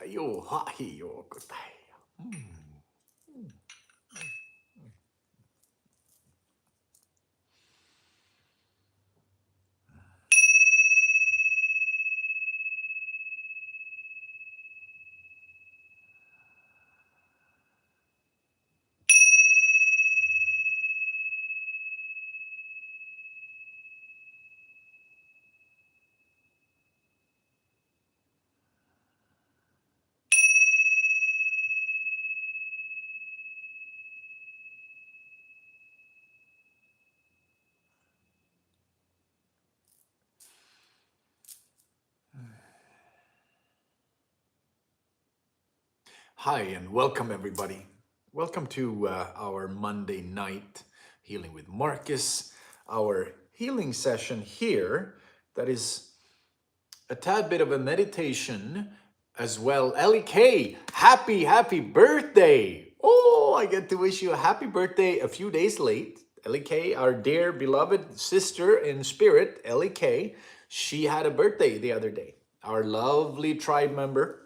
Yo, hi, yo, good day. Hi, and welcome everybody. Welcome to our Monday night Healing with Marcus, our healing session here that is a tad bit of a meditation as well. Ellie K, happy birthday. Oh, I get to wish you a happy birthday a few days late. Ellie K, our dear beloved sister in spirit, Ellie K, she had a birthday the other day. Our lovely tribe member.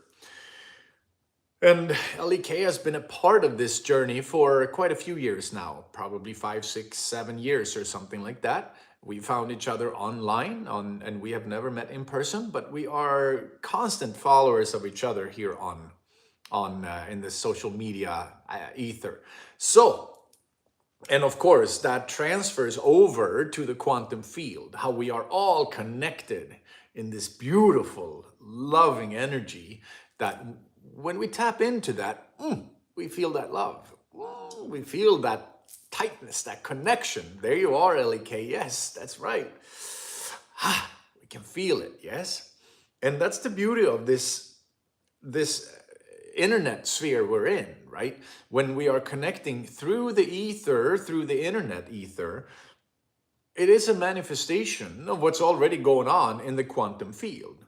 And LEK has been a part of this journey for quite a few years now, probably 5, 6, 7 years or something like that. We found each other online and we have never met in person, but we are constant followers of each other here on in the social media ether. So, and of course, that transfers over to the quantum field, how we are all connected in this beautiful, loving energy that when we tap into that, we feel that love. We feel that tightness, that connection. There you are, LEK. Yes, that's right. We can feel it, yes? And that's the beauty of this internet sphere we're in, right? When we are connecting through the ether, through the internet ether, it is a manifestation of what's already going on in the quantum field.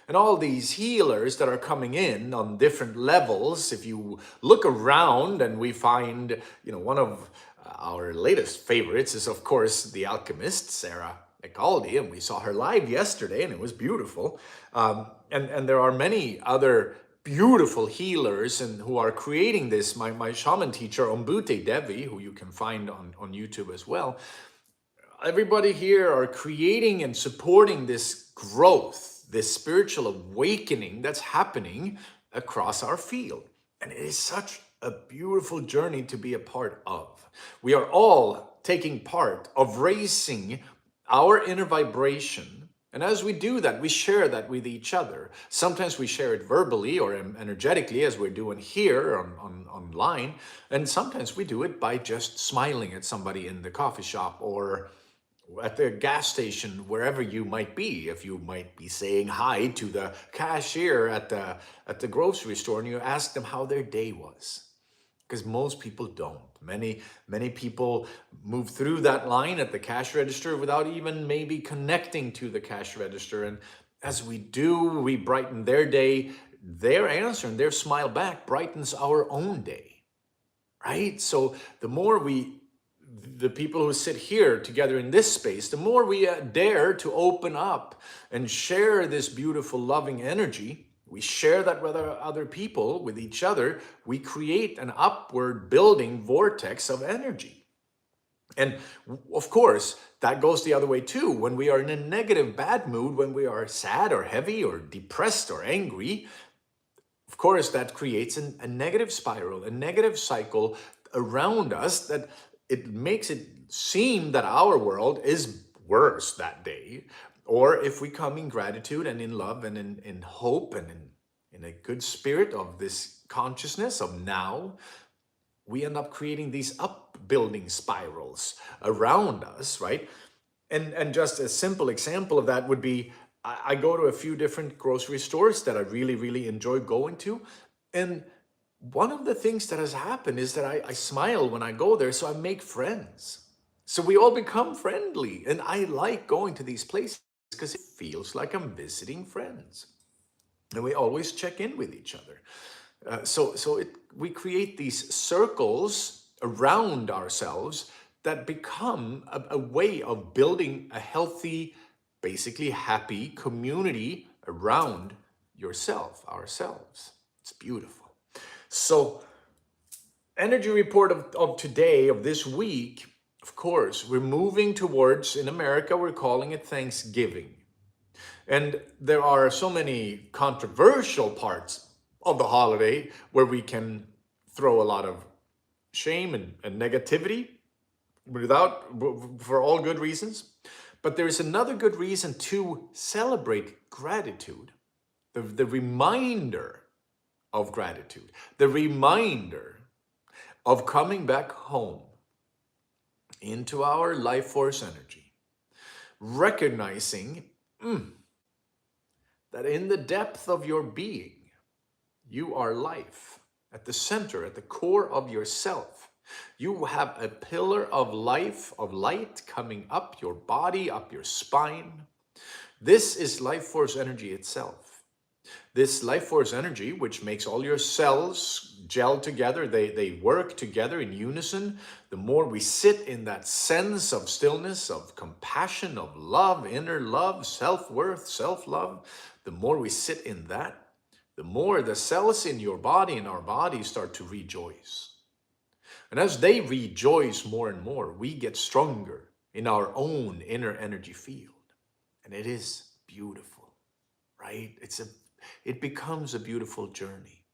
And all these healers that are coming in on different levels, if you look around and we find, one of our latest favorites is, of course, the alchemist, Sarah Ecaldi, and we saw her live yesterday and it was beautiful. And there are many other beautiful healers and who are creating this. My shaman teacher, Ombute Devi, who you can find on YouTube as well, everybody here are creating and supporting this growth, this spiritual awakening that's happening across our field. And it is such a beautiful journey to be a part of. We are all taking part of raising our inner vibration. And as we do that, we share that with each other. Sometimes we share it verbally or energetically, as we're doing here online. And sometimes we do it by just smiling at somebody in the coffee shop or at the gas station, wherever you might be. If you might be saying hi to the cashier at the grocery store and you ask them how their day was. Because most people don't. Many people move through that line at the cash register without even maybe connecting to the cash register. And as we do, we brighten their day. Their answer and their smile back brightens our own day, right? So the people who sit here together in this space, the more we dare to open up and share this beautiful, loving energy, we share that with other people, with each other, we create an upward building vortex of energy. And of course, that goes the other way too. When we are in a negative, bad mood, when we are sad or heavy or depressed or angry, of course, that creates a negative spiral, a negative cycle around us that it makes it seem that our world is worse that day. Or if we come in gratitude and in love and in hope and in a good spirit of this consciousness of now, we end up creating these upbuilding spirals around us, right? And just a simple example of that would be, I go to a few different grocery stores that I really enjoy going to. And one of the things that has happened is that I smile when I go there, so I make friends. So we all become friendly. And I like going to these places because it feels like I'm visiting friends. And we always check in with each other. We create these circles around ourselves that become a way of building a healthy, basically happy community around yourself, ourselves. It's beautiful. So energy report of today, of this week, of course, we're moving towards, in America, we're calling it Thanksgiving. And there are so many controversial parts of the holiday where we can throw a lot of shame and negativity for all good reasons. But there is another good reason to celebrate gratitude, the reminder of gratitude, the reminder of coming back home into our life force energy, recognizing that in the depth of your being, you are life. At the center, at the core of yourself, you have a pillar of life, of light coming up your body, up your spine. This is life force energy itself. This life force energy, which makes all your cells gel together, they work together in unison. The more we sit in that sense of stillness, of compassion, of love, inner love, self-worth, self-love, the more we sit in that, the more the cells in your body and our body start to rejoice. And as they rejoice more and more, we get stronger in our own inner energy field. And it is beautiful, right? It becomes a beautiful journey.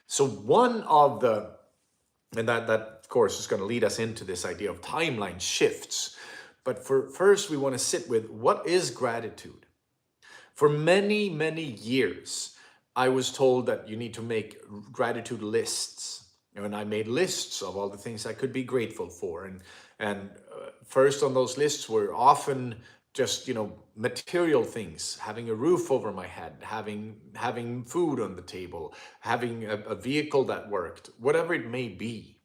So one of the, and that of course is going to lead us into this idea of timeline shifts. But first we want to sit with, what is gratitude? For many, many years, I was told that you need to make gratitude lists. And I made lists of all the things I could be grateful for. And first on those lists were often just, material things, having a roof over my head, having food on the table, having a vehicle that worked, whatever it may be.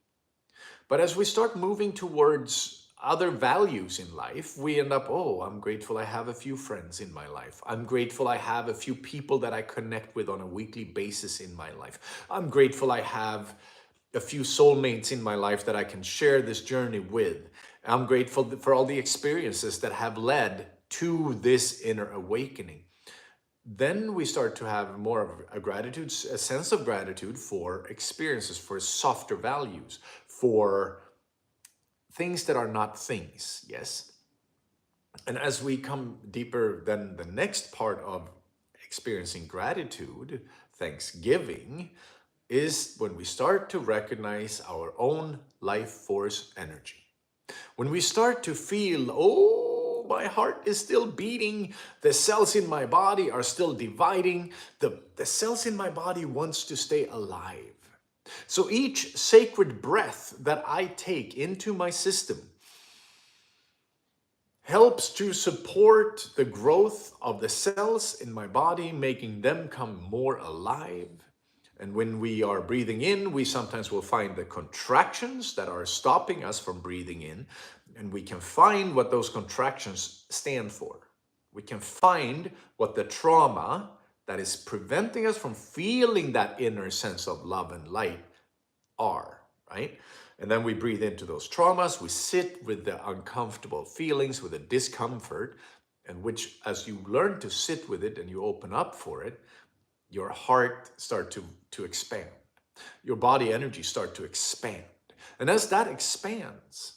But as we start moving towards other values in life, we end up, oh, I'm grateful I have a few friends in my life. I'm grateful I have a few people that I connect with on a weekly basis in my life. I'm grateful I have a few soulmates in my life that I can share this journey with. I'm grateful for all the experiences that have led to this inner awakening. Then we start to have more of a gratitude, a sense of gratitude for experiences, for softer values, for things that are not things, yes? And as we come deeper, then the next part of experiencing gratitude, Thanksgiving, is when we start to recognize our own life force energy. When we start to feel, oh, my heart is still beating, the cells in my body are still dividing, the cells in my body wants to stay alive. So each sacred breath that I take into my system helps to support the growth of the cells in my body, making them come more alive. And when we are breathing in, we sometimes will find the contractions that are stopping us from breathing in, and we can find what those contractions stand for. We can find what the trauma that is preventing us from feeling that inner sense of love and light are, right? And then we breathe into those traumas, we sit with the uncomfortable feelings, with the discomfort, and which, as you learn to sit with it and you open up for it, your heart start to expand. Your body energy start to expand. And as that expands,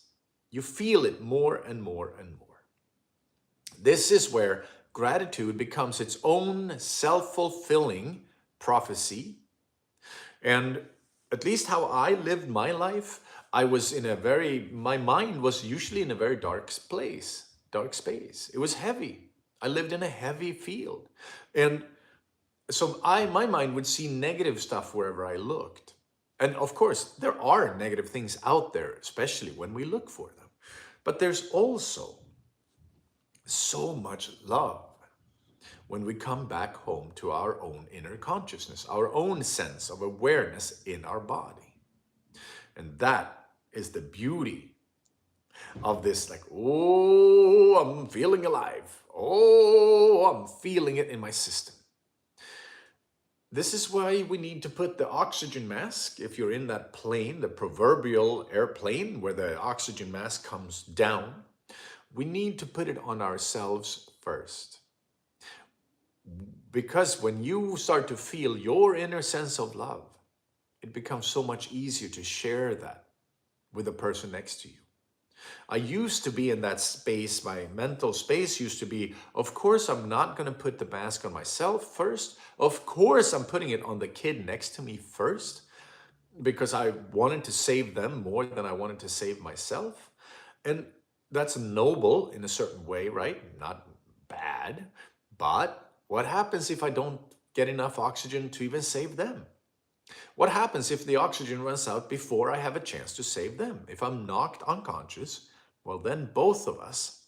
you feel it more and more and more. This is where gratitude becomes its own self-fulfilling prophecy. And at least how I lived my life, my mind was usually in a very dark space. It was heavy. I lived in a heavy field. And so my mind would see negative stuff wherever I looked. And of course, there are negative things out there, especially when we look for them. But there's also so much love when we come back home to our own inner consciousness, our own sense of awareness in our body. And that is the beauty of this, like, oh, I'm feeling alive. Oh, I'm feeling it in my system. This is why we need to put the oxygen mask, if you're in that plane, the proverbial airplane where the oxygen mask comes down, we need to put it on ourselves first. Because when you start to feel your inner sense of love, it becomes so much easier to share that with the person next to you. I used to be in that space, my mental space used to be, of course, I'm not going to put the mask on myself first. Of course, I'm putting it on the kid next to me first, because I wanted to save them more than I wanted to save myself. And that's noble in a certain way, right? Not bad. But what happens if I don't get enough oxygen to even save them? What happens if the oxygen runs out before I have a chance to save them? If I'm knocked unconscious, well, then both of us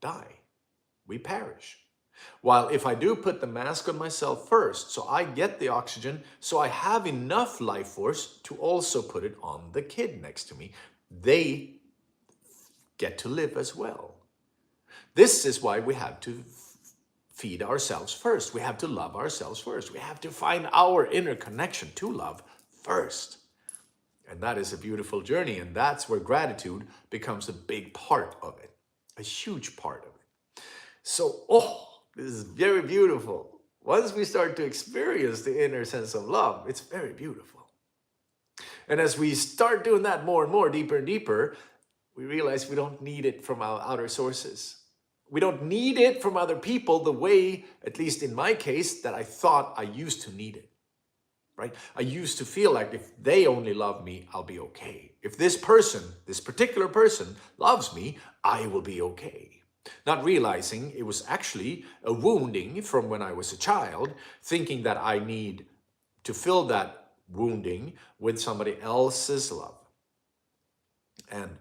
die. We perish. While if I do put the mask on myself first, so I get the oxygen, so I have enough life force to also put it on the kid next to me, they get to live as well. This is why we have to feed ourselves first. We have to love ourselves first. We have to find our inner connection to love first. And that is a beautiful journey. And that's where gratitude becomes a big part of it, a huge part of it. So, this is very beautiful. Once we start to experience the inner sense of love, it's very beautiful. And as we start doing that more and more, deeper and deeper, we realize we don't need it from our outer sources. We don't need it from other people the way, at least in my case, that I thought I used to need it, right? I used to feel like if they only love me, I'll be okay. If this person, this particular person loves me, I will be okay. Not realizing it was actually a wounding from when I was a child, thinking that I need to fill that wounding with somebody else's love. And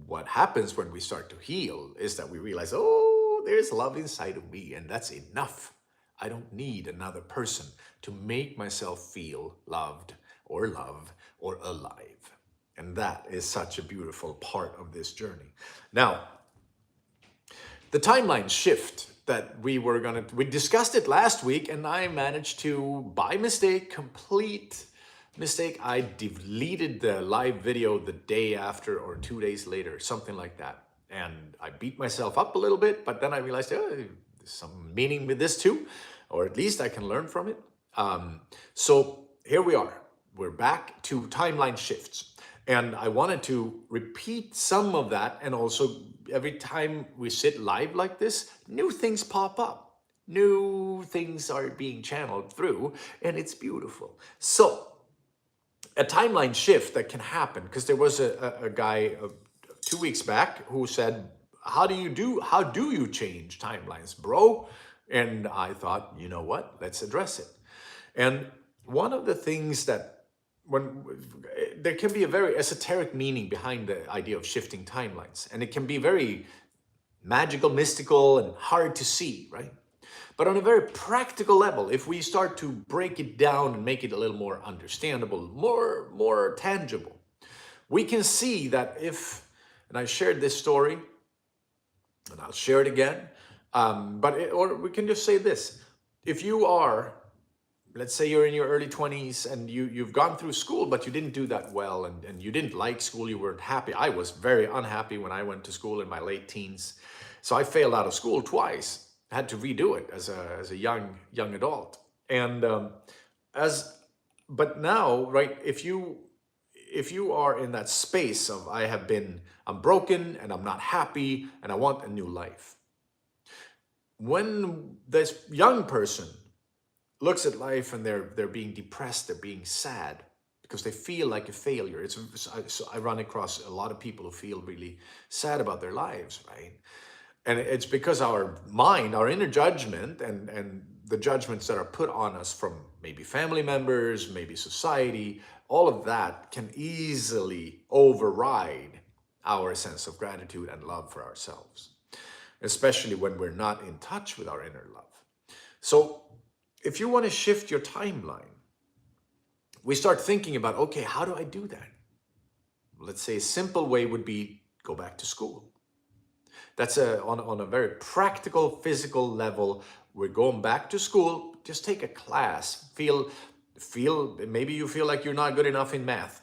what happens when we start to heal is that we realize, oh, there's love inside of me, and that's enough. I don't need another person to make myself feel loved or love or alive. And that is such a beautiful part of this journey. Now, the timeline shift that we discussed it last week, and I managed to, by mistake, complete mistake, I deleted the live video the day after or 2 days later, something like that. And I beat myself up a little bit, but then I realized, oh, there's some meaning with this too, or at least I can learn from it. So here we are. We're back to timeline shifts. And I wanted to repeat some of that. And also every time we sit live like this, new things pop up. New things are being channeled through, and it's beautiful. So a timeline shift that can happen, because there was a guy 2 weeks back who said, how do you change timelines, bro? And I thought, you know what, let's address it. And one of the things that there can be a very esoteric meaning behind the idea of shifting timelines, and it can be very magical, mystical, and hard to see, right? But on a very practical level, if we start to break it down and make it a little more understandable, more tangible, we can see that and I shared this story, and I'll share it again, or we can just say this. If you are, let's say you're in your early 20s and you've gone through school, but you didn't do that well, and you didn't like school, you weren't happy. I was very unhappy when I went to school in my late teens. So I failed out of school twice. I had to redo it as a young adult. And but now, right, if you are in that space of I'm broken and I'm not happy and I want a new life. When this young person looks at life and they're being depressed, they're being sad because they feel like a failure. I run across a lot of people who feel really sad about their lives, right? And it's because our mind, our inner judgment, and the judgments that are put on us from maybe family members, maybe society, all of that can easily override our sense of gratitude and love for ourselves, especially when we're not in touch with our inner love. So if you want to shift your timeline, we start thinking about, okay, how do I do that? Let's say a simple way would be go back to school. That's on a very practical, physical level. We're going back to school. Just take a class. Maybe you feel like you're not good enough in math.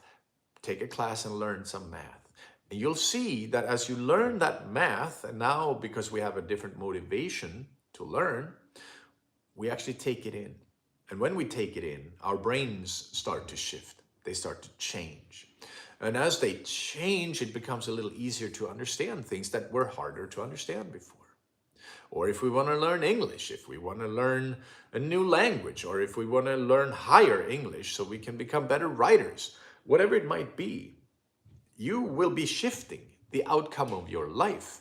Take a class and learn some math. And you'll see that as you learn that math, and now because we have a different motivation to learn, we actually take it in. And when we take it in, our brains start to shift. They start to change. And as they change, it becomes a little easier to understand things that were harder to understand before. Or if we want to learn English, if we want to learn a new language, or if we want to learn higher English so we can become better writers, whatever it might be, you will be shifting the outcome of your life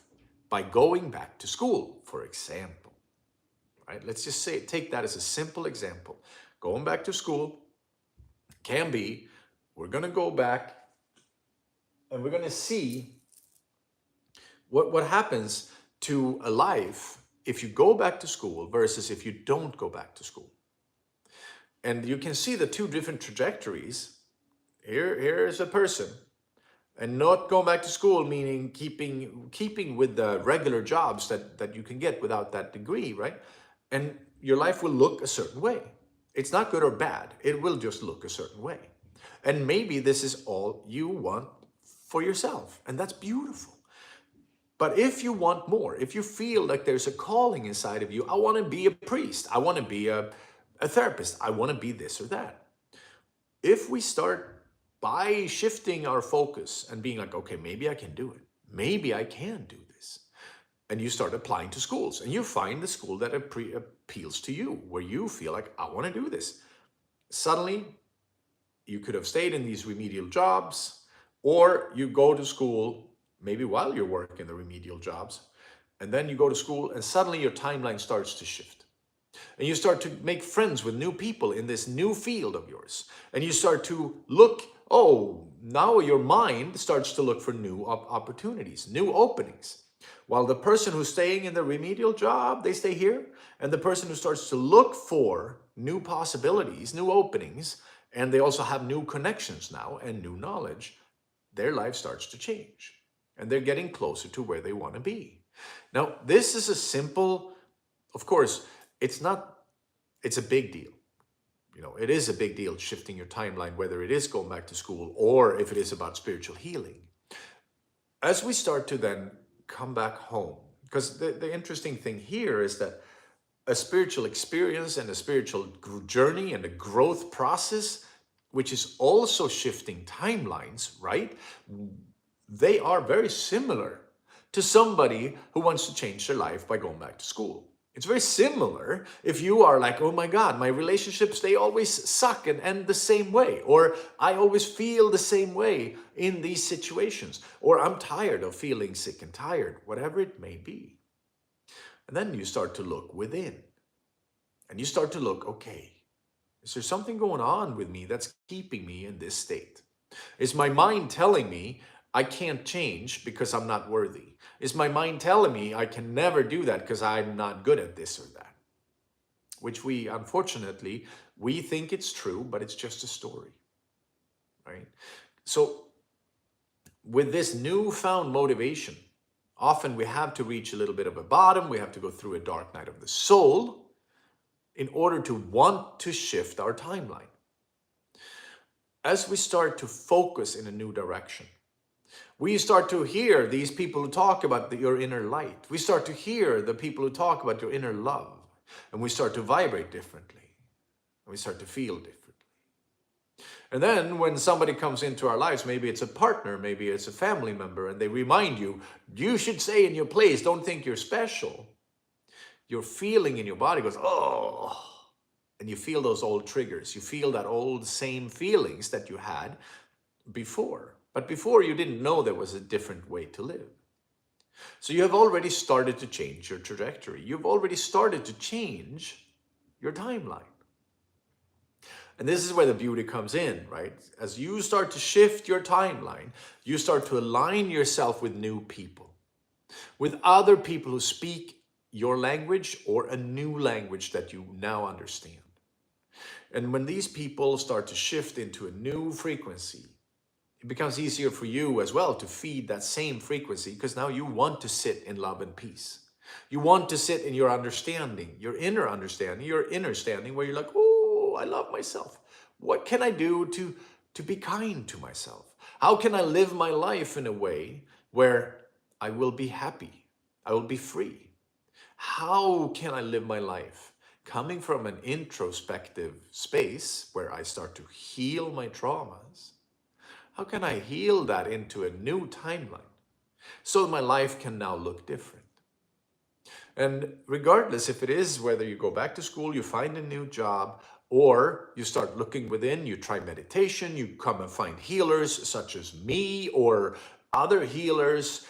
by going back to school, for example. Right? Let's just say, take that as a simple example. Going back to school can be, we're going to go back and we're going to see what happens to a life if you go back to school versus if you don't go back to school. And you can see the two different trajectories. Here's a person, and not going back to school, meaning keeping with the regular jobs that you can get without that degree, right? And your life will look a certain way. It's not good or bad. It will just look a certain way. And maybe this is all you want for yourself, and that's beautiful. But if you want more, if you feel like there's a calling inside of you, I want to be a priest, I want to be a therapist, I want to be this or that. If we start by shifting our focus and being like, okay, maybe I can do it. Maybe I can do this. And you start applying to schools and you find the school that appeals to you, where you feel like, I want to do this. Suddenly, you could have stayed in these remedial jobs, or you go to school maybe while you're working the remedial jobs, and then you go to school and suddenly your timeline starts to shift. And you start to make friends with new people in this new field of yours. And you start to look, now your mind starts to look for new opportunities, new openings. While the person who's staying in the remedial job, they stay here. And the person who starts to look for new possibilities, new openings, and they also have new connections now and new knowledge, their life starts to change. And they're getting closer to where they want to be. Now, this is a simple, of course, it's a big deal. It is a big deal shifting your timeline, whether it is going back to school or if it is about spiritual healing. As we start to then come back home, because the interesting thing here is that a spiritual experience and a spiritual journey and a growth process, which is also shifting timelines, right? They are very similar to somebody who wants to change their life by going back to school. It's very similar if you are like, oh my God, my relationships, they always suck and end the same way. Or I always feel the same way in these situations. Or I'm tired of feeling sick and tired, whatever it may be. And then you start to look within. And you start to look, okay, is there something going on with me that's keeping me in this state? Is my mind telling me I can't change because I'm not worthy? Is my mind telling me I can never do that because I'm not good at this or that? Which unfortunately, we think it's true, but it's just a story, right? So with this newfound motivation, often we have to reach a little bit of a bottom. We have to go through a dark night of the soul in order to want to shift our timeline. As we start to focus in a new direction, we start to hear these people who talk about your inner light. We start to hear the people who talk about your inner love. And we start to vibrate differently. And we start to feel differently. And then when somebody comes into our lives, maybe it's a partner, maybe it's a family member, and they remind you, you should stay in your place, don't think you're special. Your feeling in your body goes, oh, and you feel those old triggers. You feel that old same feelings that you had before. But before, you didn't know there was a different way to live. So you have already started to change your trajectory. You've already started to change your timeline. And this is where the beauty comes in, right? As you start to shift your timeline, you start to align yourself with new people, with other people who speak your language or a new language that you now understand. And when these people start to shift into a new frequency, it becomes easier for you as well to feed that same frequency, because now you want to sit in love and peace. You want to sit in your understanding, your inner standing, where you're like, oh, I love myself. What can I do to be kind to myself? How can I live my life in a way where I will be happy? I will be free. How can I live my life coming from an introspective space where I start to heal my traumas, how can I heal that into a new timeline so my life can now look different? And regardless if it is whether you go back to school, you find a new job, or you start looking within, you try meditation, you come and find healers such as me or other healers,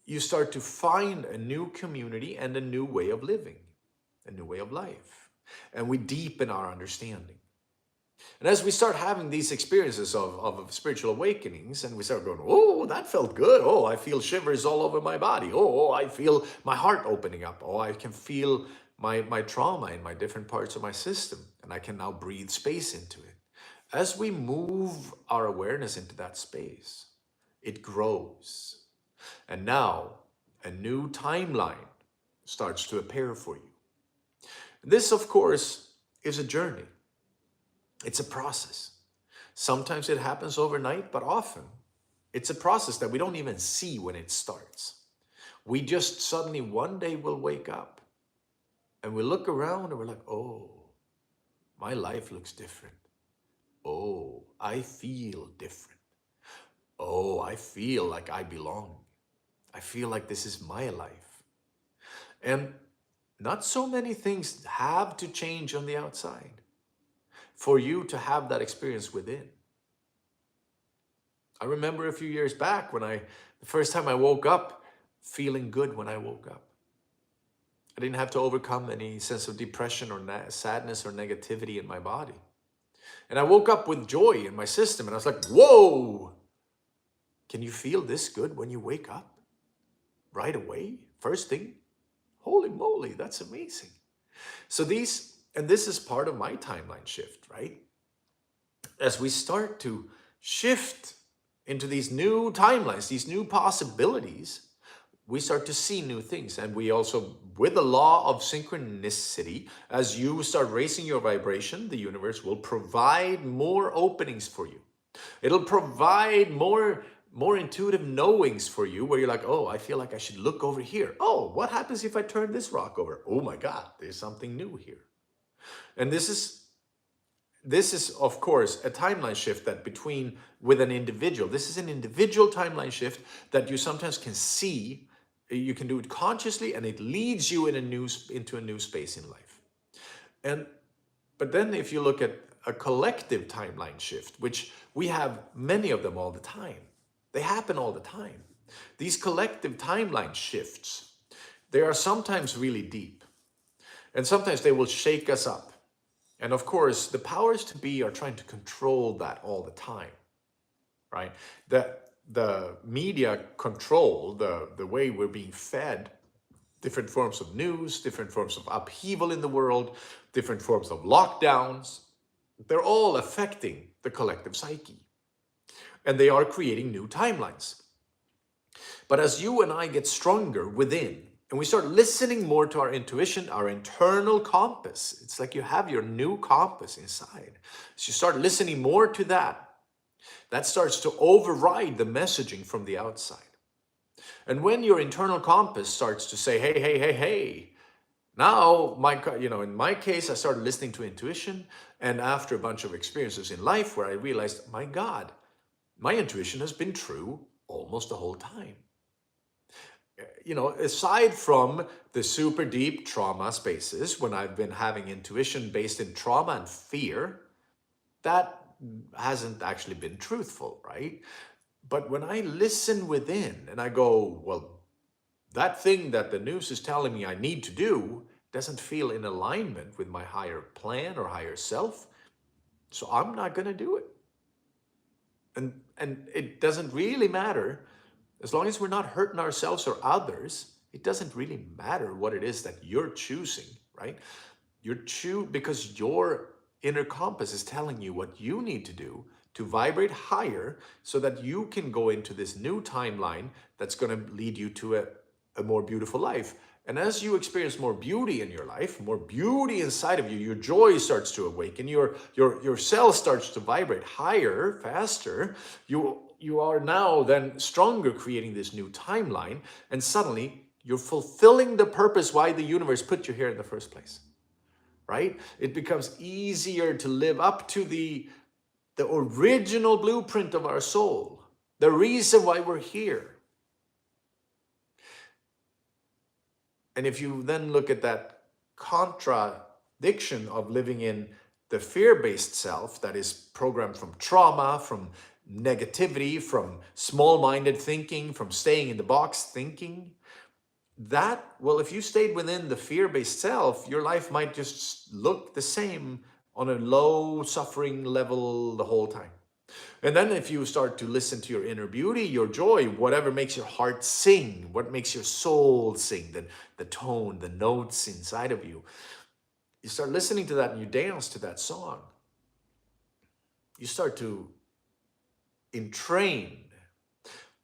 you start to find a new community and a new way of living, a new way of life. And we deepen our understanding. And as we start having these experiences of spiritual awakenings, and we start going, oh, that felt good. Oh, I feel shivers all over my body. Oh, I feel my heart opening up. Oh, I can feel my trauma in my different parts of my system. And I can now breathe space into it. As we move our awareness into that space, it grows. And now a new timeline starts to appear for you. This, of course, is a journey. It's a process. Sometimes it happens overnight, but often it's a process that we don't even see when it starts. We just suddenly one day will wake up and we look around and we're like, oh, my life looks different. Oh, I feel different. Oh, I feel like I belong. I feel like this is my life. And not so many things have to change on the outside for you to have that experience within. I remember a few years back when the first time I woke up, feeling good when I woke up. I didn't have to overcome any sense of depression or sadness or negativity in my body. And I woke up with joy in my system and I was like, whoa, can you feel this good when you wake up? Right away, first thing? Holy moly, that's amazing. So this is part of my timeline shift, right? As we start to shift into these new timelines, these new possibilities, we start to see new things. And we also, with the law of synchronicity, as you start raising your vibration, the universe will provide more openings for you. It'll provide more intuitive knowings for you where you're like, oh, I feel like I should look over here. Oh, what happens if I turn this rock over? Oh my God, there's something new here. And this is of course a timeline shift that with an individual. This is an individual timeline shift that you sometimes can see. You can do it consciously and it leads you into a new space in life. But then if you look at a collective timeline shift, which we have many of them all the time, they happen all the time. These collective timeline shifts, they are sometimes really deep and sometimes they will shake us up. And of course, the powers to be are trying to control that all the time, right? The media control the way we're being fed different forms of news, different forms of upheaval in the world, different forms of lockdowns. They're all affecting the collective psyche. And they are creating new timelines. But as you and I get stronger within, and we start listening more to our intuition, our internal compass, it's like you have your new compass inside. So you start listening more to that. That starts to override the messaging from the outside. And when your internal compass starts to say, hey, hey, hey, hey, now, in my case, I started listening to intuition. And after a bunch of experiences in life where I realized, my God, my intuition has been true almost the whole time. Aside from the super deep trauma spaces, when I've been having intuition based in trauma and fear, that hasn't actually been truthful, right? But when I listen within and I go, well, that thing that the news is telling me I need to do doesn't feel in alignment with my higher plan or higher self, so I'm not going to do it. And it doesn't really matter. As long as we're not hurting ourselves or others, it doesn't really matter what it is that you're choosing, right? Because your inner compass is telling you what you need to do to vibrate higher so that you can go into this new timeline that's going to lead you to a more beautiful life. And as you experience more beauty in your life, more beauty inside of you, your joy starts to awaken, your cell starts to vibrate higher, faster. You are now then stronger, creating this new timeline, and suddenly you're fulfilling the purpose why the universe put you here in the first place. right? It becomes easier to live up to the original blueprint of our soul, the reason why we're here. And if you then look at that contradiction of living in the fear-based self that is programmed from trauma, from negativity, from small-minded thinking, from staying in the box thinking, that, well, if you stayed within the fear-based self, your life might just look the same on a low suffering level the whole time. And then if you start to listen to your inner beauty, your joy, whatever makes your heart sing, what makes your soul sing, the tone, the notes inside of you, you start listening to that and you dance to that song. You start to entrain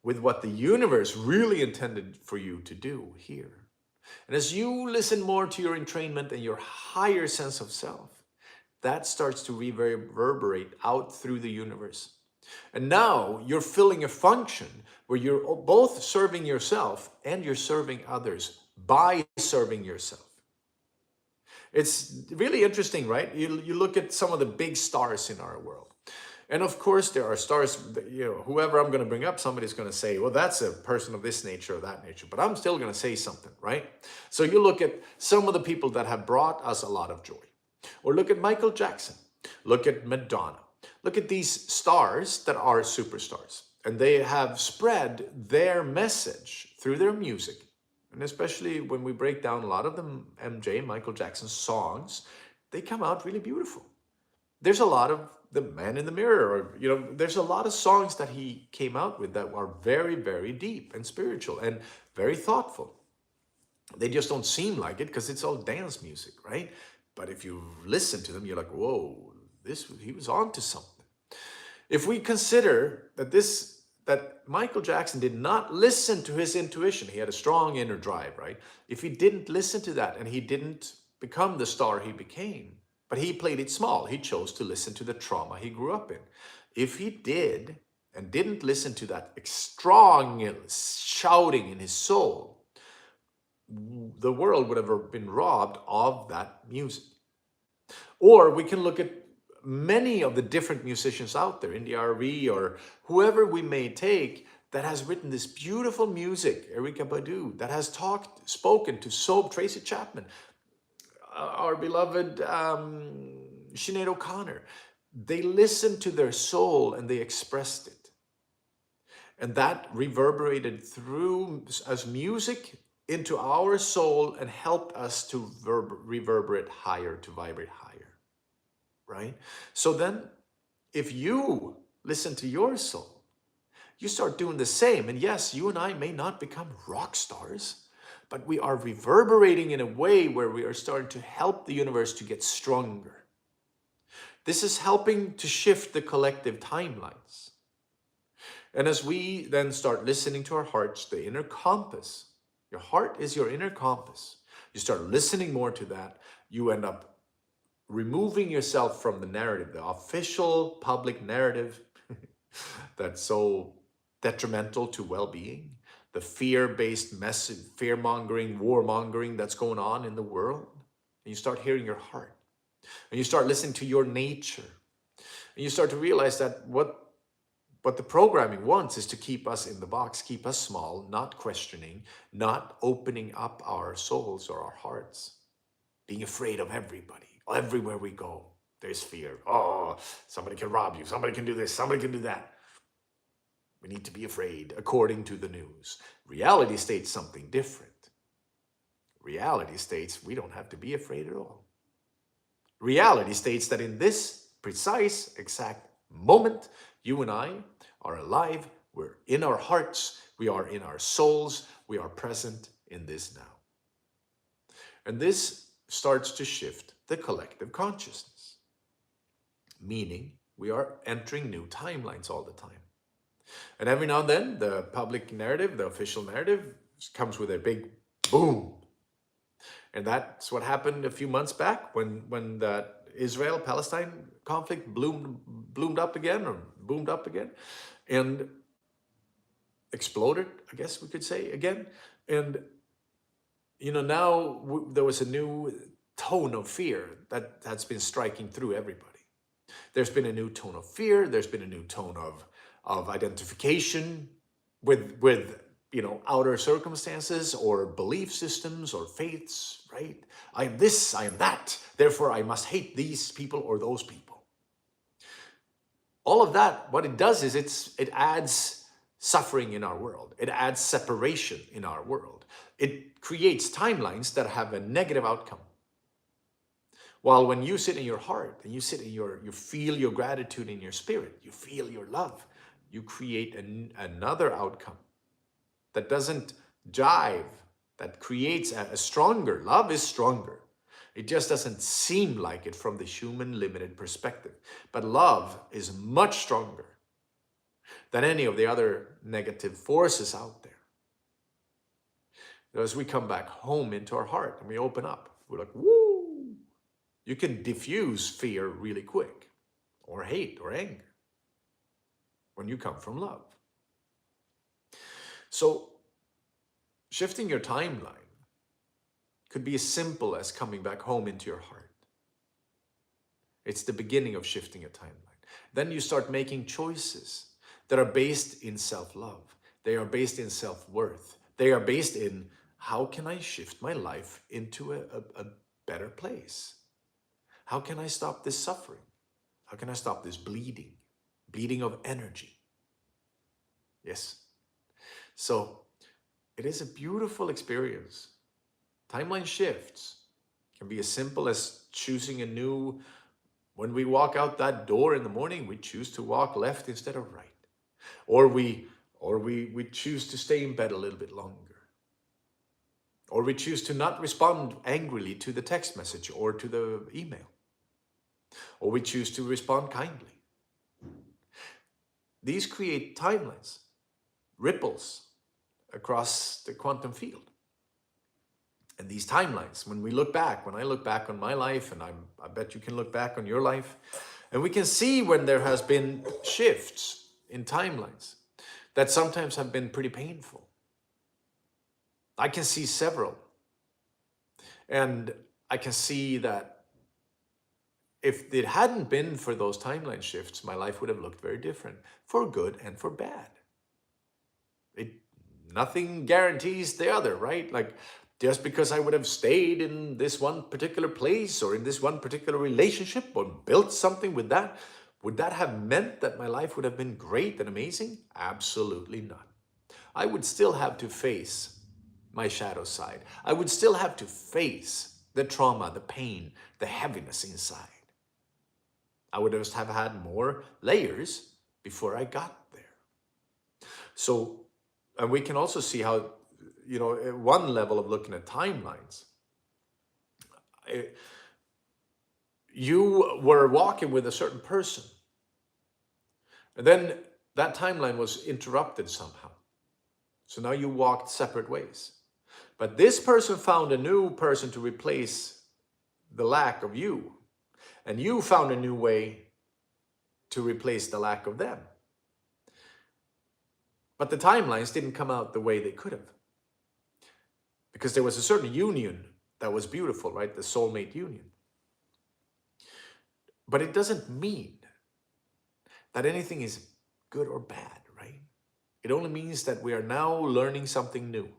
with what the universe really intended for you to do here. And as you listen more to your entrainment and your higher sense of self, that starts to reverberate out through the universe. And now you're filling a function where you're both serving yourself and you're serving others by serving yourself. It's really interesting, right? You look at some of the big stars in our world. And of course, there are stars, whoever I'm going to bring up, somebody's going to say, well, that's a person of this nature or that nature. But I'm still going to say something, right? So you look at some of the people that have brought us a lot of joy. Or look at Michael Jackson. Look at Madonna. Look at these stars that are superstars. And they have spread their message through their music. And especially when we break down a lot of them, Michael Jackson's songs, they come out really beautiful. There's a lot of The Man in the Mirror, or, there's a lot of songs that he came out with that are very, very deep and spiritual and very thoughtful. They just don't seem like it because it's all dance music, right? But if you listen to them, you're like, whoa, he was on to something. If we consider that Michael Jackson did not listen to his intuition, he had a strong inner drive, right? If he didn't listen to that and he didn't become the star he became, but he played it small, he chose to listen to the trauma he grew up in. If he did and didn't listen to that strong shouting in his soul, the world would have been robbed of that music. Or we can look at many of the different musicians out there in the RV or whoever we may take that has written this beautiful music, Erykah Badu, that has spoken to Tracy Chapman, our beloved Sinead O'Connor. They listened to their soul and they expressed it. And that reverberated through as music into our soul and helped us to reverberate higher, to vibrate higher, right? So then if you listen to your soul, you start doing the same. And yes, you and I may not become rock stars, but we are reverberating in a way where we are starting to help the universe to get stronger. This is helping to shift the collective timelines. And as we then start listening to our hearts, the inner compass, your heart is your inner compass. You start listening more to that, you end up removing yourself from the narrative, the official public narrative that's so detrimental to well-being, the fear-based message, fear-mongering, war-mongering that's going on in the world. And you start hearing your heart. And you start listening to your nature. And you start to realize that what the programming wants is to keep us in the box, keep us small, not questioning, not opening up our souls or our hearts, being afraid of everybody. Everywhere we go, there's fear. Oh, somebody can rob you. Somebody can do this. Somebody can do that. We need to be afraid, according to the news. Reality states something different. Reality states we don't have to be afraid at all. Reality states that in this precise, exact moment, you and I are alive. We're in our hearts. We are in our souls. We are present in this now. And this starts to shift the collective consciousness, meaning we are entering new timelines all the time. And every now and then, the public narrative, the official narrative, comes with a big boom. And that's what happened a few months back when that Israel-Palestine conflict boomed up again, and exploded, I guess we could say, again. And, now there was a new tone of fear that's been striking through everybody. There's been a new tone of fear. There's been a new tone of identification with outer circumstances or belief systems or faiths, right? I am this, I am that. Therefore, I must hate these people or those people. All of that, what it does is it adds suffering in our world. It adds separation in our world. It creates timelines that have a negative outcome. While when you sit in your heart and you feel your gratitude in your spirit, you feel your love, you create another outcome that doesn't jive, that creates a stronger. Love is stronger. It just doesn't seem like it from the human limited perspective. But love is much stronger than any of the other negative forces out there. As we come back home into our heart and we open up, we're like, woo! You can diffuse fear really quick, or hate or anger, when you come from love. So shifting your timeline could be as simple as coming back home into your heart. It's the beginning of shifting a timeline. Then you start making choices that are based in self-love. They are based in self-worth. They are based in, how can I shift my life into a better place? How can I stop this suffering? How can I stop this bleeding of energy? Yes. So it is a beautiful experience. Timeline shifts can be as simple as choosing when we walk out that door in the morning, we choose to walk left instead of right. Or we choose to stay in bed a little bit longer. Or we choose to not respond angrily to the text message or to the email. Or we choose to respond kindly. These create timelines, ripples across the quantum field. And these timelines, when I look back on my life, and I bet you can look back on your life, and we can see when there has been shifts in timelines that sometimes have been pretty painful. I can see several. And I can see that if it hadn't been for those timeline shifts, my life would have looked very different, for good and for bad. Nothing guarantees the other, right? Like, just because I would have stayed in this one particular place or in this one particular relationship or built something with that, would that have meant that my life would have been great and amazing? Absolutely not. I would still have to face my shadow side. I would still have to face the trauma, the pain, the heaviness inside. I would just have had more layers before I got there. So, and we can also see how, at one level of looking at timelines, you were walking with a certain person, and then that timeline was interrupted somehow. So now you walked separate ways. But this person found a new person to replace the lack of you. And you found a new way to replace the lack of them. But the timelines didn't come out the way they could have. Because there was a certain union that was beautiful, right? The soulmate union. But it doesn't mean that anything is good or bad, right? It only means that we are now learning something new.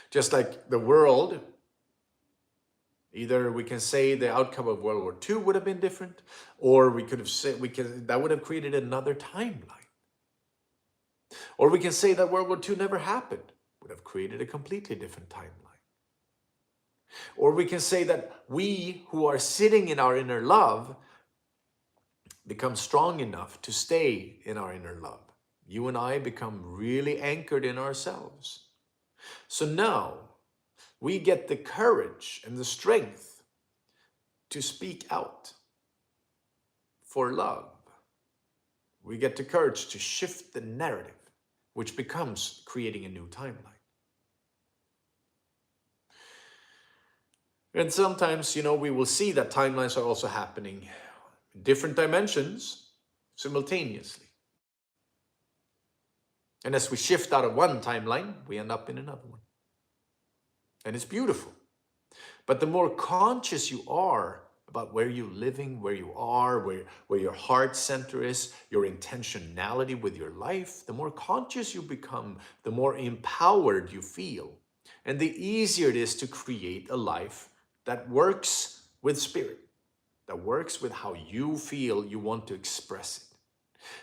Just like the world, either we can say the outcome of World War II would have been different, or we could have said that would have created another timeline. Or we can say that World War II never happened, would have created a completely different timeline. Or we can say that we who are sitting in our inner love become strong enough to stay in our inner love. You and I become really anchored in ourselves. So now we get the courage and the strength to speak out for love. We get the courage to shift the narrative, which becomes creating a new timeline. And sometimes, we will see that timelines are also happening in different dimensions simultaneously. And as we shift out of one timeline, we end up in another one. And it's beautiful. But the more conscious you are about where you're living, where you are, where your heart center is, your intentionality with your life, the more conscious you become, the more empowered you feel. And the easier it is to create a life that works with spirit, that works with how you feel you want to express it.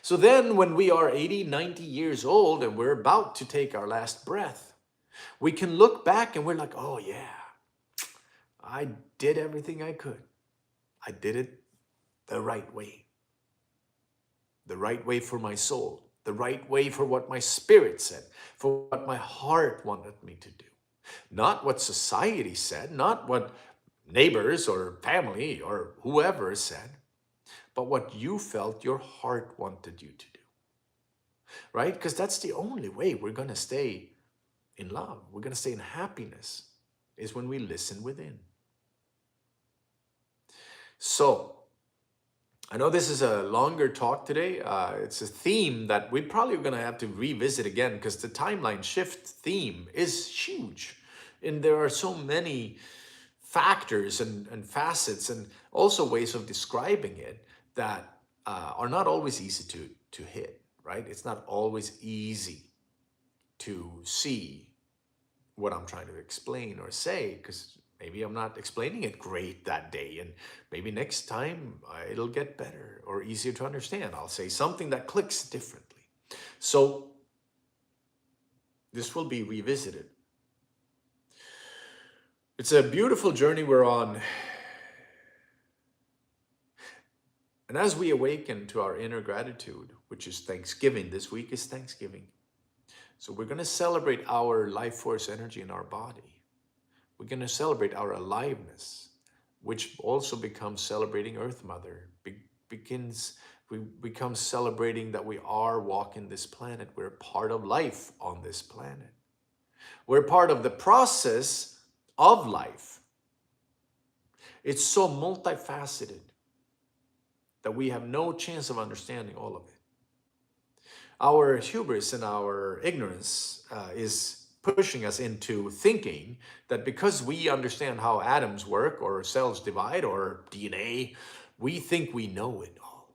So then when we are 80, 90 years old and we're about to take our last breath, we can look back and we're like, oh yeah, I did everything I could. I did it the right way. The right way for my soul. The right way for what my spirit said. For what my heart wanted me to do. Not what society said. Not what neighbors or family or whoever said. But what you felt your heart wanted you to do. Right? Because that's the only way we're going to stay in love. We're going to stay in happiness. Is when we listen within. So, I know this is a longer talk today. It's a theme that we're probably going to have to revisit again because the timeline shift theme is huge. And there are so many factors and facets and also ways of describing it that are not always easy to hit, right? It's not always easy to see what I'm trying to explain or say because maybe I'm not explaining it great that day, and maybe next time it'll get better or easier to understand. I'll say something that clicks differently. So this will be revisited. It's a beautiful journey we're on. And as we awaken to our inner gratitude, which is Thanksgiving, this week is Thanksgiving. So we're going to celebrate our life force energy in our body. We're going to celebrate our aliveness, which also becomes celebrating Earth Mother. We become celebrating that we are walking this planet. We're part of life on this planet. We're part of the process of life. It's so multifaceted that we have no chance of understanding all of it. Our hubris and our ignorance is pushing us into thinking that because we understand how atoms work or cells divide or DNA, we think we know it all.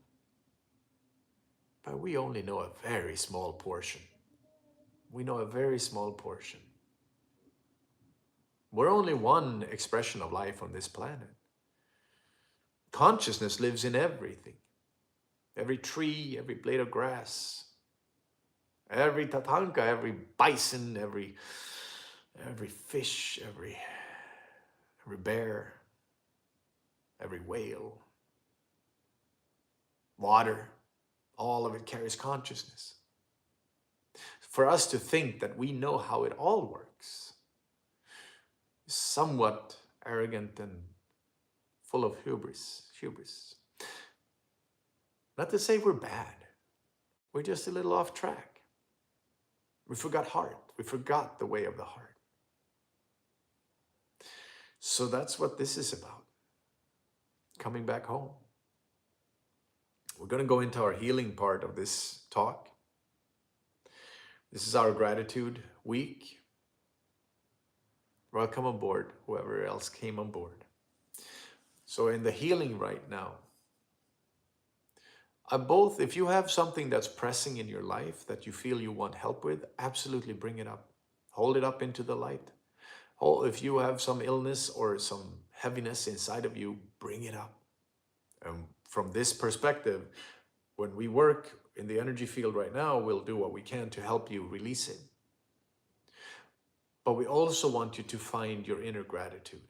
But we only know a very small portion. We know a very small portion. We're only one expression of life on this planet. Consciousness lives in everything. Every tree, every blade of grass, every tatanka, every bison, every fish, every bear, every whale, water, all of it carries consciousness. For us to think that we know how it all works is somewhat arrogant and full of hubris. Not to say we're bad. We're just a little off track. We forgot heart. We forgot the way of the heart. So that's what this is about. Coming back home. We're going to go into our healing part of this talk. This is our gratitude week. Welcome aboard, whoever else came on board. So in the healing right now, if you have something that's pressing in your life that you feel you want help with, absolutely bring it up. Hold it up into the light. If you have some illness or some heaviness inside of you, bring it up. And from this perspective, when we work in the energy field right now, we'll do what we can to help you release it. But we also want you to find your inner gratitude.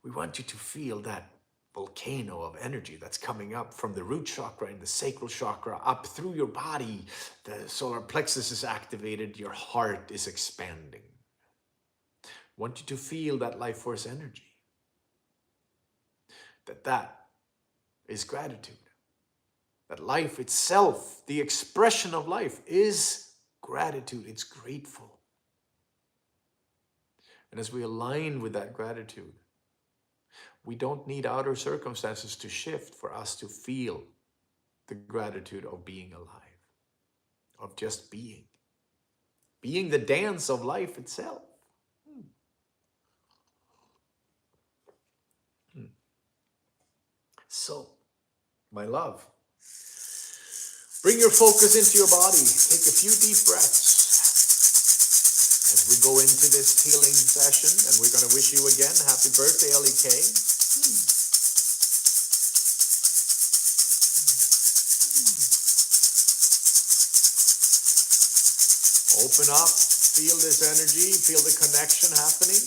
We want you to feel that volcano of energy that's coming up from the root chakra and the sacral chakra up through your body. The solar plexus is activated. Your heart is expanding. I want you to feel that life force energy. That is gratitude. That life itself, the expression of life, is gratitude. It's grateful. And as we align with that gratitude, we don't need outer circumstances to shift for us to feel the gratitude of being alive, of just being. Being the dance of life itself. So, my love, bring your focus into your body. Take a few deep breaths as we go into this healing session. And we're going to wish you again happy birthday, LEK. Open up, feel this energy, feel the connection happening.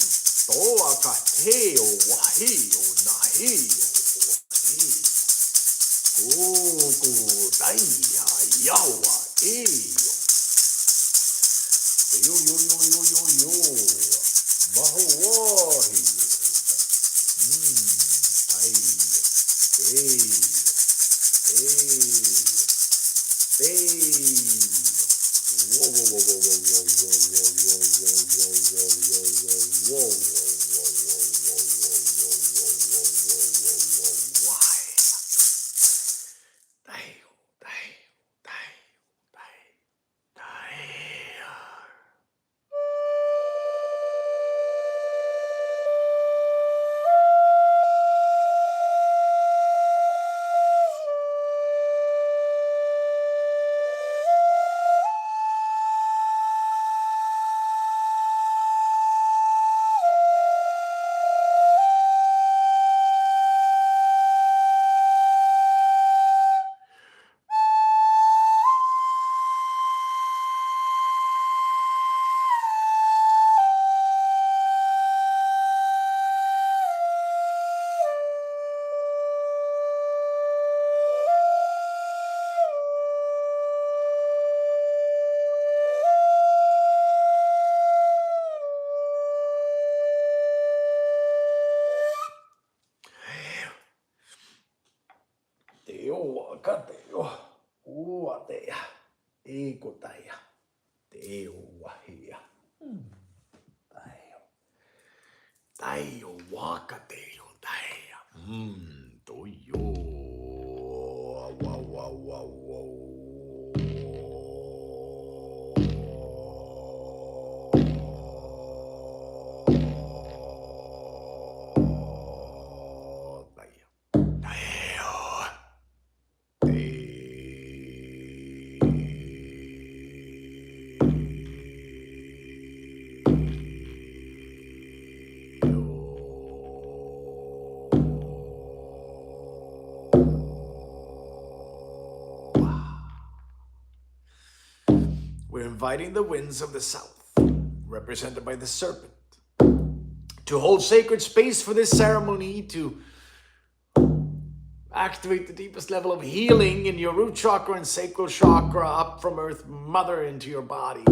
We're inviting the winds of the south, represented by the serpent, to hold sacred space for this ceremony, to activate the deepest level of healing in your root chakra and sacral chakra up from Earth Mother into your body.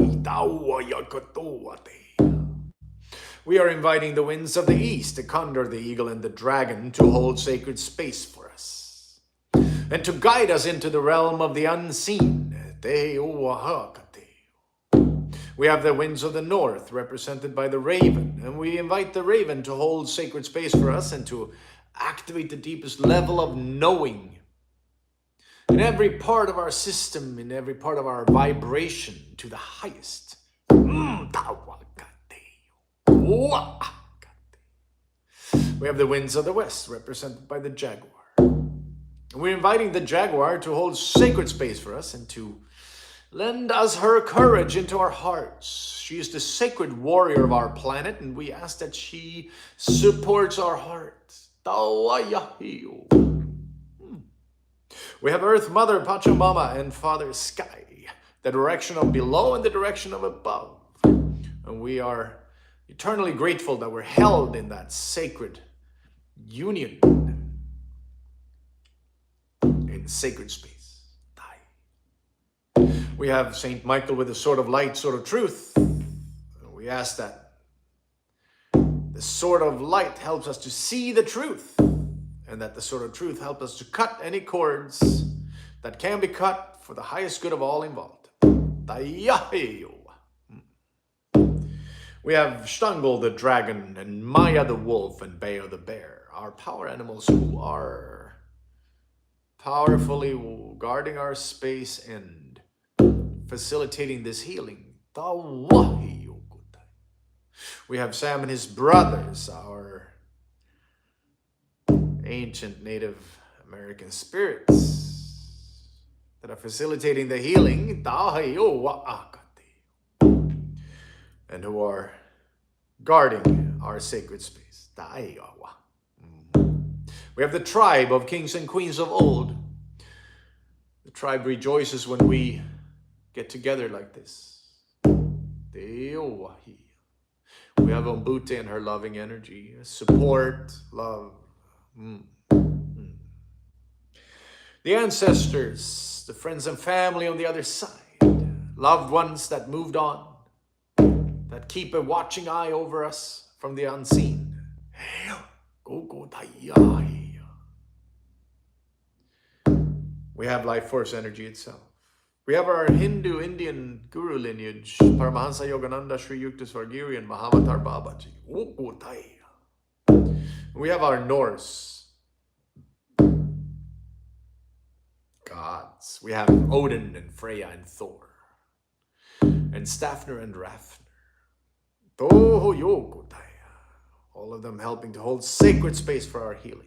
We are inviting the winds of the east, the condor, the eagle, and the dragon to hold sacred space for us and to guide us into the realm of the unseen. We have the winds of the north, represented by the raven, and we invite the raven to hold sacred space for us and to activate the deepest level of knowing in every part of our system, in every part of our vibration to the highest. We have the winds of the west, represented by the jaguar. We're inviting the jaguar to hold sacred space for us and to lend us her courage into our hearts. She is the sacred warrior of our planet, and we ask that she supports our hearts. We have Earth Mother, Pachamama, and Father Sky, the direction of below and the direction of above. And we are eternally grateful that we're held in that sacred union, in sacred space. We have Saint Michael with the sword of light, sword of truth. We ask that the sword of light helps us to see the truth, and that the sword of truth helps us to cut any cords that can be cut for the highest good of all involved. We have Shtangl the dragon, and Maya the wolf, and Bayo the bear, our power animals who are powerfully guarding our space and facilitating this healing. We have Sam and his brothers, our ancient Native American spirits that are facilitating the healing, and who are guarding our sacred space. We have the tribe of kings and queens of old. The tribe rejoices when we get together like this. We have Umbute and her loving energy, support, love. The ancestors, the friends and family on the other side, loved ones that moved on, that keep a watching eye over us from the unseen. We have life force energy itself. We have our Hindu Indian guru lineage, Paramahansa Yogananda, Sri Yukteswar Giri, and Mahavatar Babaji. We have our Norse gods. We have Odin and Freya and Thor, and Stafner and Rafner. All of them helping to hold sacred space for our healing.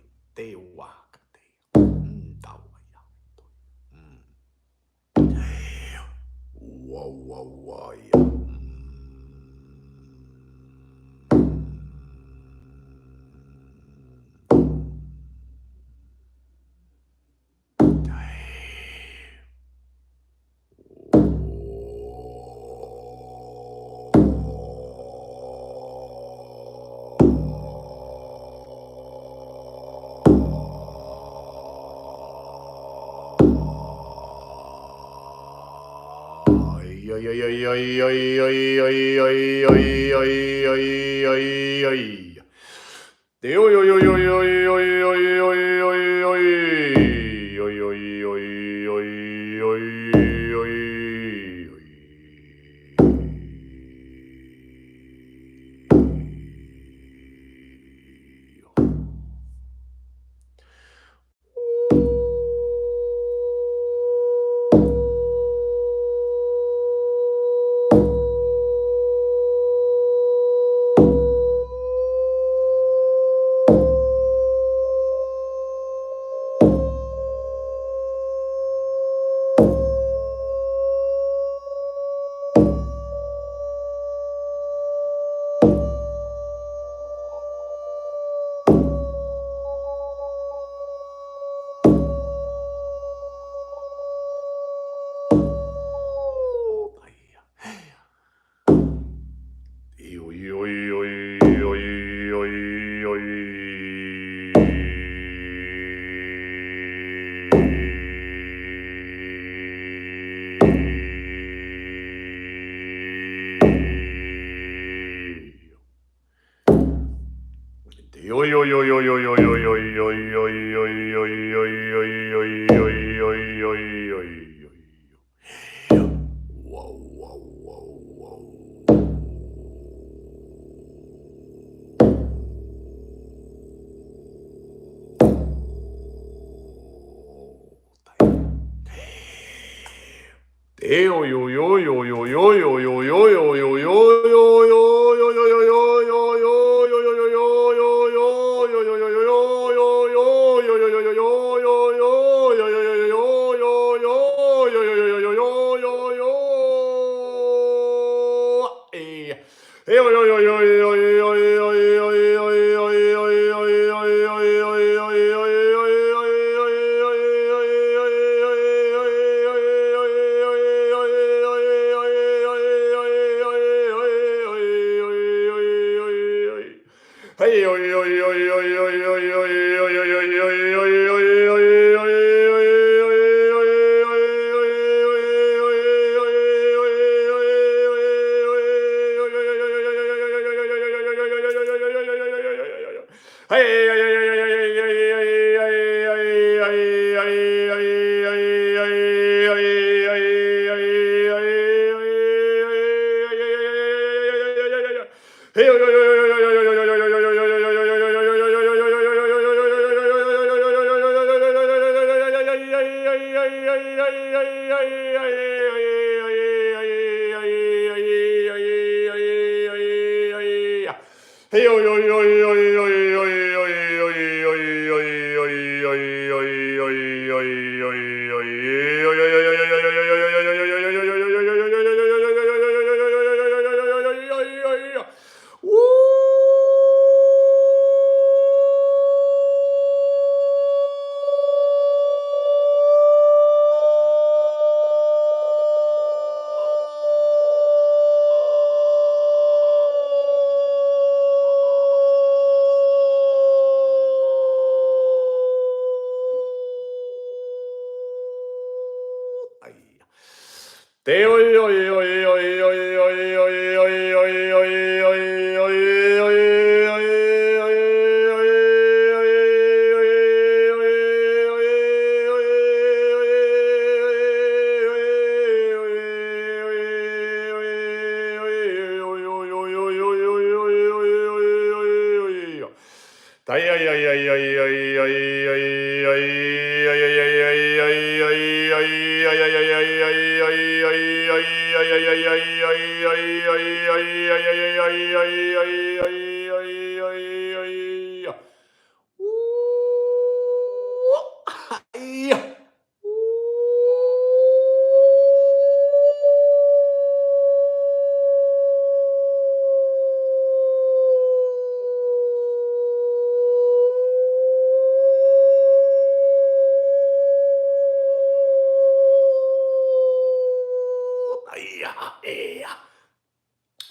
Te oi oi oi oi oi oi oi oi oi oi oi oi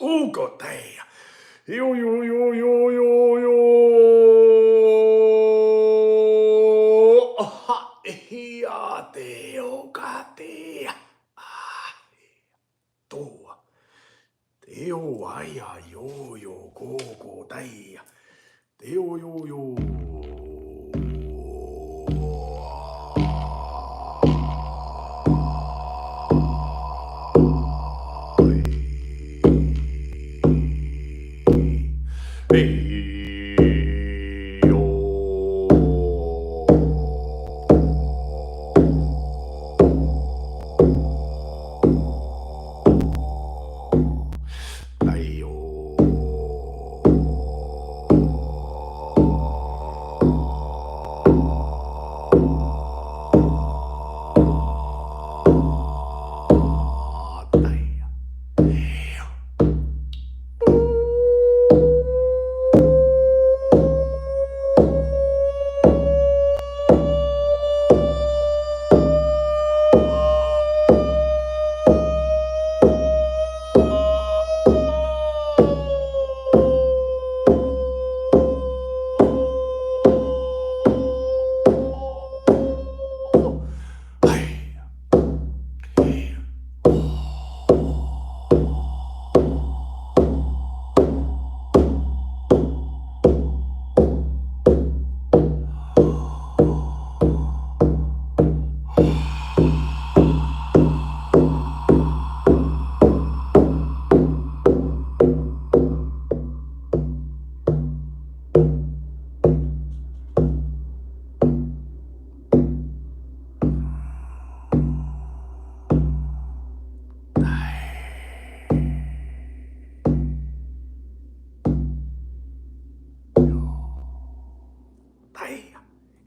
Ukoteja. Ju, ju, ju, ju, ju, ju. Aha, ja, teo, katea. Ah, tuo. Teo, aja, jo, jo, koko, teija. Teo, jo, jo. Teija.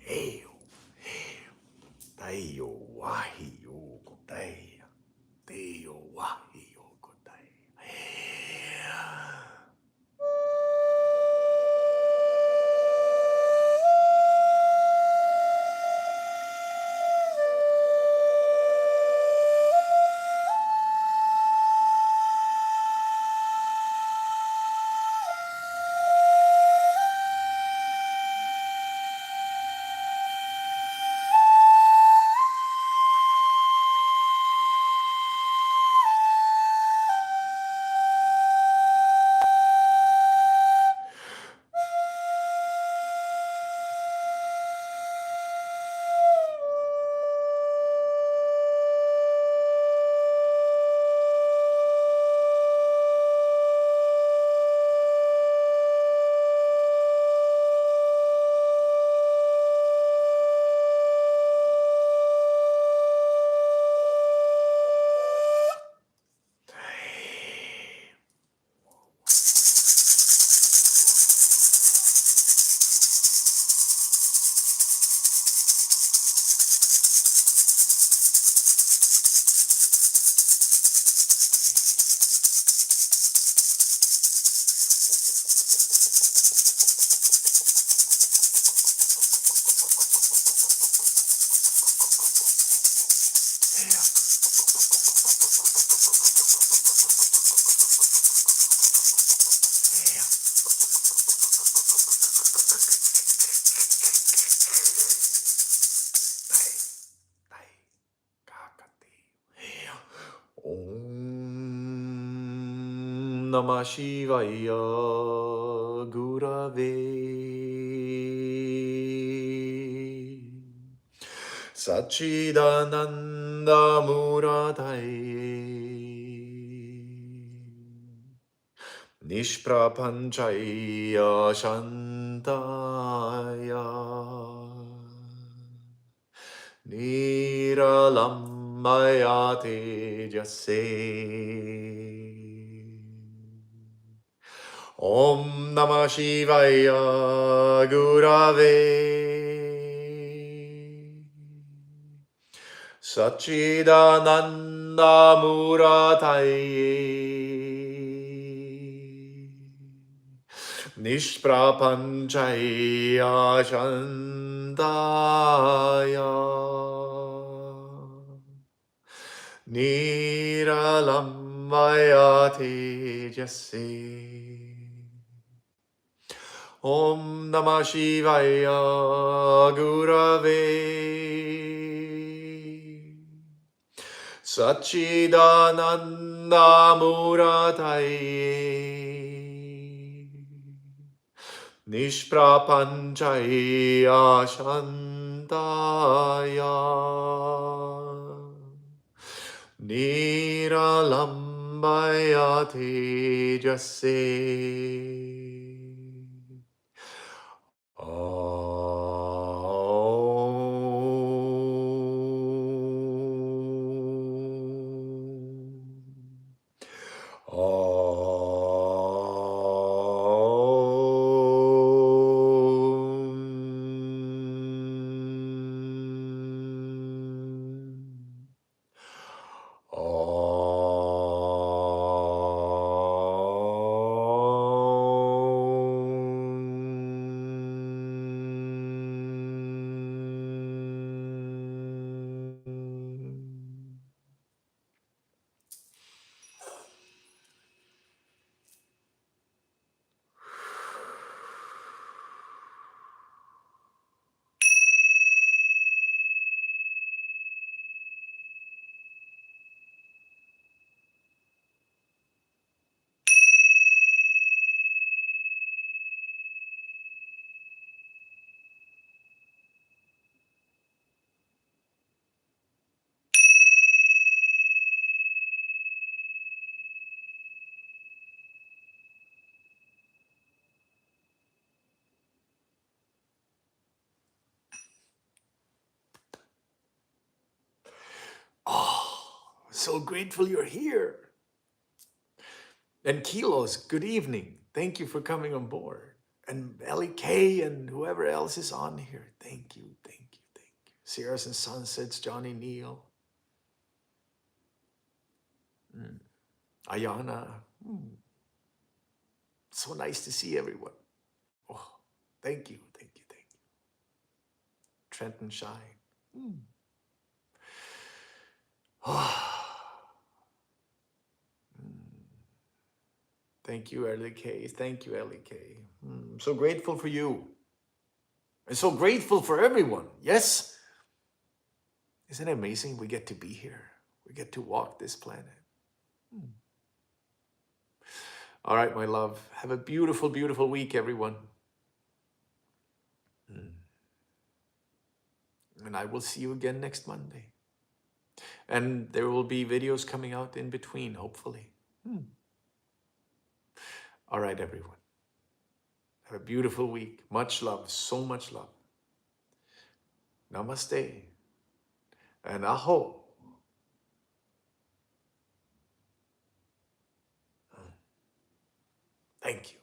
Ei. Teio wahi joku teija. Teio wahi joku teija. Om Namah Shivaya Gurave Satchidananda Muradaye Nishprapanchaya Shantaya Niralambaya Tejase Om Namah Shivaya Gurave Satchidananda Murataye Nishprapanchaya Shantaya Niralambaya Tejase Om Namah Shivaya Gurave Satchidananda Murataye Nishprapanchaya Shantaya Niralambaya Tejase Oh, so grateful you're here. And Kilos, good evening. Thank you for coming on board. And Ellie K and whoever else is on here. Thank you, thank you, thank you. Sierras and Sunsets, Johnny Neal, Ayana. So nice to see everyone. Oh, thank you, thank you, thank you. Trenton Shine. Thank you, Ellie K. Thank you, Ellie K. So grateful for you. And so grateful for everyone. Yes? Isn't it amazing we get to be here? We get to walk this planet. All right, my love. Have a beautiful, beautiful week, everyone. And I will see you again next Monday. And there will be videos coming out in between, hopefully. All right, everyone. Have a beautiful week. Much love, so much love. Namaste. And aho. Thank you.